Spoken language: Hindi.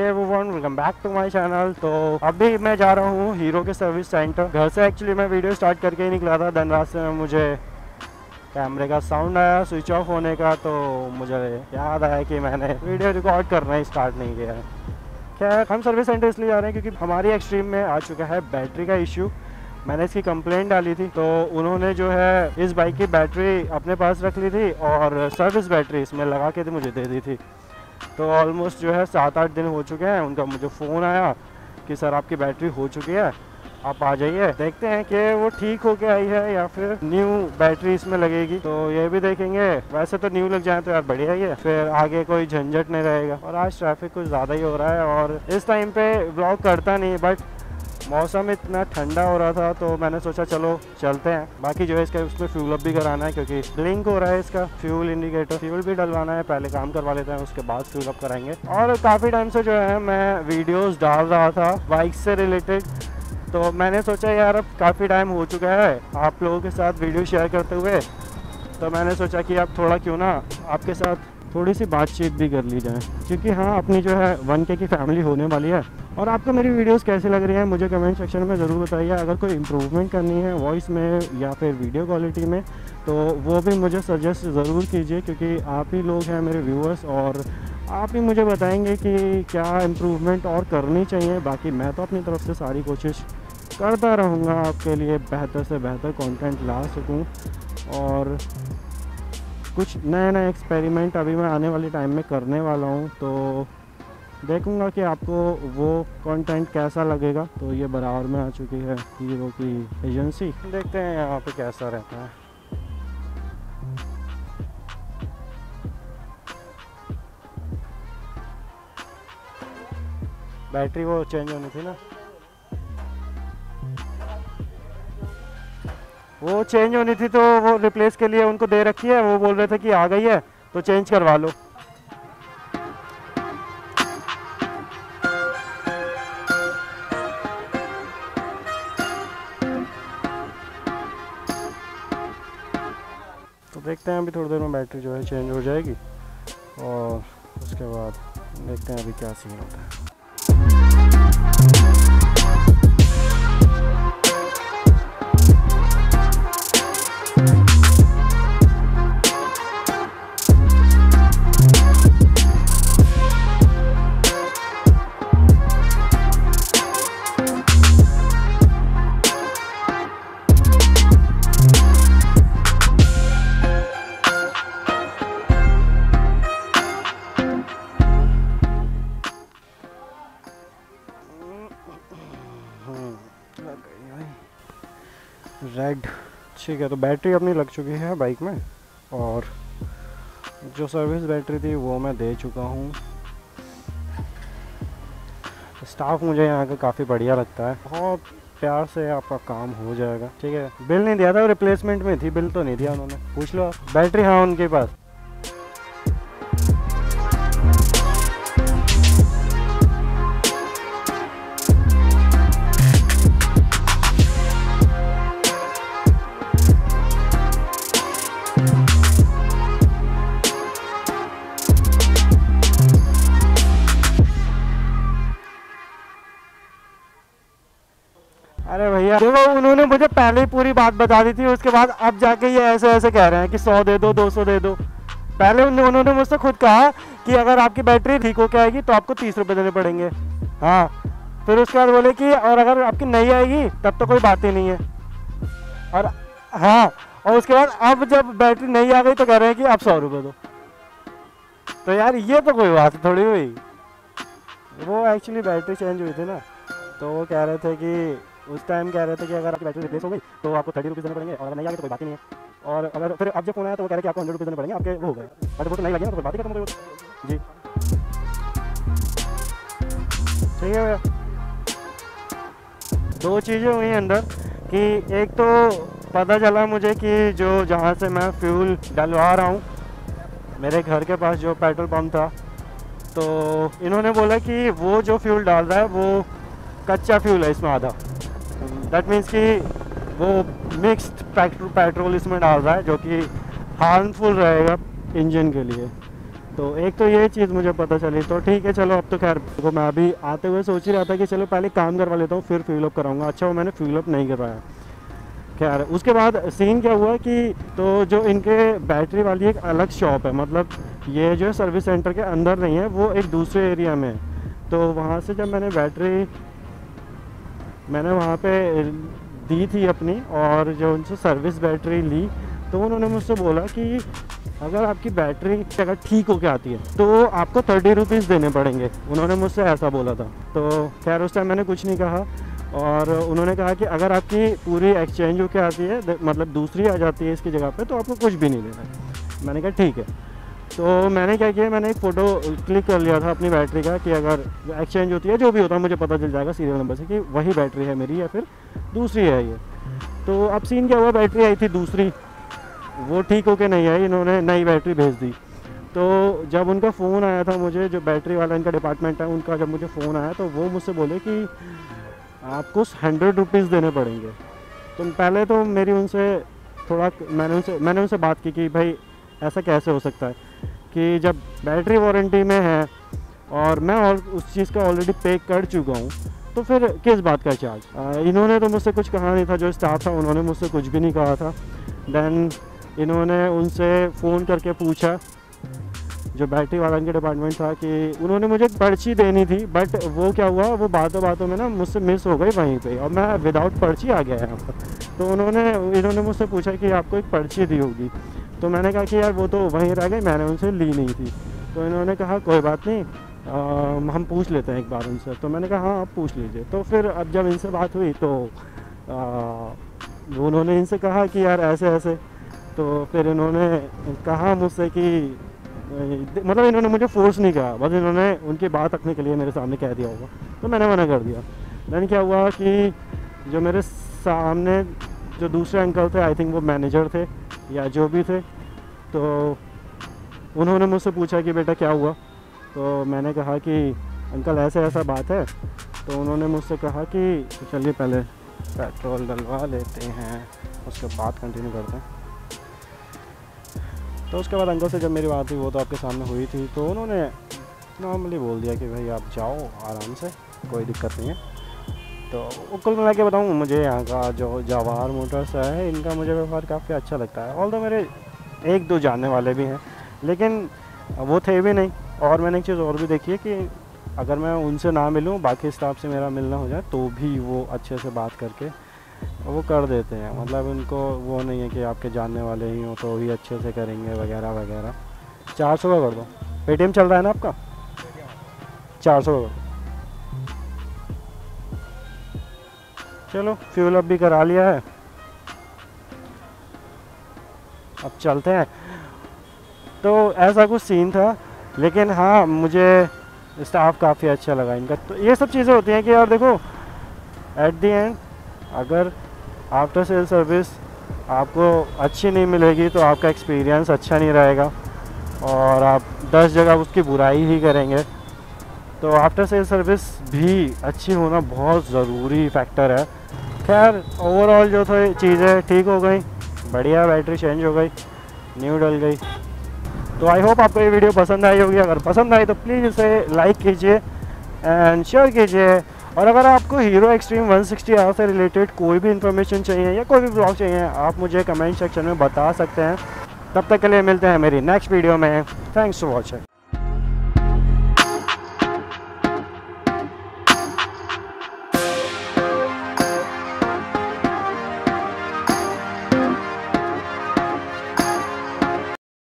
Everyone, welcome back to my channel. तो अभी मैं जा रहा हूँ हीरो के सर्विस सेंटर। घर से एक्चुअली मैं वीडियो स्टार्ट करके ही निकला था, देन रास्ते में मुझे कैमरे का साउंड आया स्विच ऑफ होने का, तो मुझे याद आया कि मैंने वीडियो रिकॉर्ड करना ही स्टार्ट नहीं किया है। खैर, हम सर्विस सेंटर इसलिए जा रहे हैं क्योंकि हमारी एक्सट्रीम में आ चुका है बैटरी का इश्यू। मैंने इसकी कंप्लेंट डाली थी, तो उन्होंने जो है इस बाइक की बैटरी अपने पास रख ली थी और सर्विस बैटरी इसमें लगा के मुझे दे दी थी। तो ऑलमोस्ट जो है 7-8 दिन हो चुके हैं। उनका मुझे फ़ोन आया कि सर आपकी बैटरी हो चुकी है, आप आ जाइए। देखते हैं कि वो ठीक हो के आई है या फिर न्यू बैटरी इसमें लगेगी, तो ये भी देखेंगे। वैसे तो न्यू लग जाए तो यार बढ़िया ही है, फिर आगे कोई झंझट नहीं रहेगा। और आज ट्रैफिक कुछ ज़्यादा ही हो रहा है और इस टाइम पे ब्लॉग करता नहीं, बट मौसम इतना ठंडा हो रहा था तो मैंने सोचा चलो चलते हैं। बाकी जो है इसका उसमें फ्यूल अप भी कराना है क्योंकि ब्लिंक हो रहा है इसका फ्यूल इंडिकेटर। फ्यूल भी डलवाना है, पहले काम करवा लेते हैं, उसके बाद फ्यूल अप कराएंगे। और काफ़ी टाइम से जो है मैं वीडियोस डाल रहा था बाइक से रिलेटेड, तो मैंने सोचा यार अब काफ़ी टाइम हो चुका है आप लोगों के साथ वीडियो शेयर करते हुए, तो मैंने सोचा कि अब थोड़ा क्यों ना आपके साथ थोड़ी सी बातचीत भी कर ली जाए, क्योंकि हाँ अपनी जो है 1K की फैमिली होने वाली है। और आपको मेरी वीडियोस कैसी लग रही हैं मुझे कमेंट सेक्शन में ज़रूर बताइए। अगर कोई इम्प्रूवमेंट करनी है वॉइस में या फिर वीडियो क्वालिटी में, तो वो भी मुझे सजेस्ट ज़रूर कीजिए, क्योंकि आप ही लोग हैं मेरे व्यूअर्स और आप ही मुझे बताएंगे कि क्या इम्प्रूवमेंट और करनी चाहिए। बाकी मैं तो अपनी तरफ से सारी कोशिश करता रहूँगा आपके लिए बेहतर से बेहतर कंटेंट ला सकूँ। और कुछ नए नए एक्सपेरिमेंट अभी मैं आने वाले टाइम में करने वाला हूँ, तो देखूँगा कि आपको वो कंटेंट कैसा लगेगा। तो ये बराबर में आ चुकी है हीरो की एजेंसी, देखते हैं यहाँ पे कैसा रहता है। बैटरी वो चेंज होनी थी ना, वो चेंज होनी थी, तो वो रिप्लेस के लिए उनको दे रखी है। वो बोल रहे थे कि आ गई है तो चेंज करवा लो। तो देखते हैं अभी थोड़ी देर में बैटरी जो है चेंज हो जाएगी और उसके बाद देखते हैं अभी क्या सीन होता है। रेड ठीक है, तो बैटरी अपनी लग चुकी है बाइक में और जो सर्विस बैटरी थी वो मैं दे चुका हूँ। स्टाफ मुझे यहाँ का काफ़ी बढ़िया लगता है, बहुत प्यार से आपका काम हो जाएगा। ठीक है, बिल नहीं दिया था, रिप्लेसमेंट में थी, बिल तो नहीं दिया उन्होंने, पूछ लो आप। बैटरी हाँ उनके पास। अरे भैया देखो, उन्होंने मुझे पहले ही पूरी बात बता दी थी, उसके बाद अब जाके ये ऐसे ऐसे कह रहे हैं कि 100 दे दो 200 दे दो। पहले उन्होंने मुझसे खुद कहा कि अगर आपकी बैटरी ठीक होके आएगी तो आपको 30 रुपये देने पड़ेंगे। हाँ, फिर उसके बाद बोले कि और अगर आपकी नहीं आएगी तब तो कोई बात ही नहीं है। और हाँ, और उसके बाद अब जब बैटरी नहीं आ गई तो कह रहे हैं कि आप 100 रुपये दो। तो यार ये तो कोई बात थोड़ी हुई। वो एक्चुअली बैटरी चेंज हुई थी ना, तो वो कह रहे थे कि उस टाइम कह रहे थे कि अगर आपकी बैटरी रिप्लेस हो गई तो आपको 30 रुपीज़ देने पड़ेंगे, और अगर नहीं आ गए तो कोई बात ही नहीं है। और अगर फिर अब जब फोन आया तो वो कह रहे कि आपको 100 रुपीज़ देने पड़ेंगे, आपके वो हो गए। और वो तो नहीं लगे ना तो कोई बात ही खत्म हो गई जी। ठीक है भैया, दो चीज़ें हुई अंदर कि एक तो पता चला मुझे कि जो जहाँ से मैं फ्यूल डलवा रहा हूँ मेरे घर के पास जो पेट्रोल पंप था, तो इन्होंने बोला कि वो जो फ्यूल डाल रहा है वो कच्चा फ्यूल है इसमें आधा। दैट मीन्स कि वो मिक्स्ड पेट्रोल इसमें डाल रहा है जो कि हार्मफुल रहेगा इंजन के लिए। तो एक तो ये चीज़ मुझे पता चली, तो ठीक है चलो। अब तो खैर देखो, मैं अभी आते हुए सोच ही रहा था कि चलो पहले काम करवा लेता हूँ फिर फ्यूल अप कराऊंगा। अच्छा वो मैंने फ्यूल अप नहीं करवाया। खैर उसके बाद सीन क्या हुआ कि तो जो इनके बैटरी वाली एक अलग शॉप है, मतलब ये जो सर्विस सेंटर के अंदर नहीं है, वो एक दूसरे एरिया में है। तो वहाँ से जब मैंने बैटरी मैंने वहाँ पे दी थी अपनी, और जो उनसे सर्विस बैटरी ली, तो उन्होंने मुझसे बोला कि अगर आपकी बैटरी अगर ठीक होके आती है तो आपको 30 रुपीज़ देने पड़ेंगे। उन्होंने मुझसे ऐसा बोला था। तो खैर उस टाइम मैंने कुछ नहीं कहा, और उन्होंने कहा कि अगर आपकी पूरी एक्सचेंज होके आती है, मतलब दूसरी आ जाती है इसकी जगह पे, तो आपको कुछ भी नहीं देना है। मैंने कहा ठीक है। तो मैंने क्या किया, मैंने एक फ़ोटो क्लिक कर लिया था अपनी बैटरी का कि अगर एक्सचेंज होती है, जो भी होता है मुझे पता चल जाएगा सीरियल नंबर से कि वही बैटरी है मेरी या फिर दूसरी है ये। तो अब सीन क्या हुआ, बैटरी आई थी दूसरी, वो ठीक होके नहीं आई, इन्होंने नई बैटरी भेज दी। तो जब उनका फ़ोन आया था मुझे, जो बैटरी वाला इनका डिपार्टमेंट है उनका, जब मुझे फ़ोन आया तो वो मुझसे बोले कि आपको 100 रुपीज़ देने पड़ेंगे। तो पहले तो मेरी उनसे थोड़ा मैंने उनसे बात की कि भाई ऐसा कैसे हो सकता है कि जब बैटरी वारंटी में है और मैं और उस चीज़ का ऑलरेडी पे कर चुका हूँ, तो फिर किस बात का चार्ज। इन्होंने तो मुझसे कुछ कहा नहीं था, जो स्टाफ था उन्होंने मुझसे कुछ भी नहीं कहा था। देन इन्होंने उनसे फ़ोन करके पूछा, जो बैटरी वाला इनके डिपार्टमेंट था, कि उन्होंने मुझे एक पर्ची देनी थी, बट वो क्या हुआ, वो बातों बातों में ना मुझसे मिस हो गई वहीं पे, और मैं विदाउट पर्ची आ गया यहाँ पर। तो इन्होंने मुझसे पूछा कि आपको एक पर्ची दी होगी। तो मैंने कहा कि यार वो तो वहीं रह गई, मैंने उनसे ली नहीं थी। तो इन्होंने कहा कोई बात नहीं, हम पूछ लेते हैं एक बार उनसे। तो मैंने कहा हाँ आप पूछ लीजिए। तो फिर अब जब इनसे बात हुई तो उन्होंने इनसे कहा कि यार ऐसे ऐसे। तो फिर इन्होंने कहा मुझसे कि मतलब इन्होंने मुझे फोर्स नहीं किया, बस इन्होंने उनकी बात रखने के लिए मेरे सामने कह दिया होगा, तो मैंने मना कर दिया। देन क्या हुआ कि जो मेरे सामने जो दूसरे अंकल थे, आई थिंक वो मैनेजर थे या जो भी थे, तो उन्होंने मुझसे पूछा कि बेटा क्या हुआ। तो मैंने कहा कि अंकल ऐसे ऐसा बात है। तो उन्होंने मुझसे कहा कि चलिए पहले पेट्रोल डलवा लेते हैं, उसके बाद कंटिन्यू करते हैं। तो उसके बाद अंकल से जब मेरी बात हुई, वो तो आपके सामने हुई थी, तो उन्होंने नॉर्मली बोल दिया कि भाई आप जाओ आराम से, कोई दिक्कत नहीं है। तो कुल मिला के बताऊँ, मुझे यहाँ का जो जवाहर मोटर्स है, इनका मुझे व्यवहार काफ़ी अच्छा लगता है। ऑल्दो मेरे एक दो जानने वाले भी हैं, लेकिन वो थे भी नहीं। और मैंने एक चीज़ और भी देखी है कि अगर मैं उनसे ना मिलूँ, बाकी स्टाफ से मेरा मिलना हो जाए, तो भी वो अच्छे से बात करके वो कर देते हैं। मतलब उनको वो नहीं है कि आपके जानने वाले ही हो तो ही अच्छे से करेंगे वगैरह वगैरह। 400 का कर दो, पेटीएम चल रहा है ना आपका? 400 का। चलो फ्यूल अप भी करा लिया है, अब चलते हैं। तो ऐसा कुछ सीन था, लेकिन हाँ मुझे स्टाफ काफ़ी अच्छा लगा इनका। तो ये सब चीज़ें होती हैं कि यार देखो, एट दी एंड अगर आफ्टर सेल सर्विस आपको अच्छी नहीं मिलेगी तो आपका एक्सपीरियंस अच्छा नहीं रहेगा, और आप 10 जगह उसकी बुराई ही करेंगे। तो आफ्टर सेल सर्विस भी अच्छी होना बहुत ज़रूरी फैक्टर है। खैर ओवरऑल जो थे चीज़ें ठीक हो गई, बढ़िया, बैटरी चेंज हो गई, न्यू डल गई। तो आई होप आपको ये वीडियो पसंद आई होगी। अगर पसंद आई तो प्लीज़ इसे लाइक कीजिए एंड शेयर कीजिए। और अगर आपको हीरो एक्सट्रीम 160R से रिलेटेड कोई भी इन्फॉर्मेशन चाहिए या कोई भी ब्लॉग चाहिए, आप मुझे कमेंट सेक्शन में बता सकते हैं। तब तक के लिए मिलते हैं मेरी नेक्स्ट वीडियो में। Thanks for watching.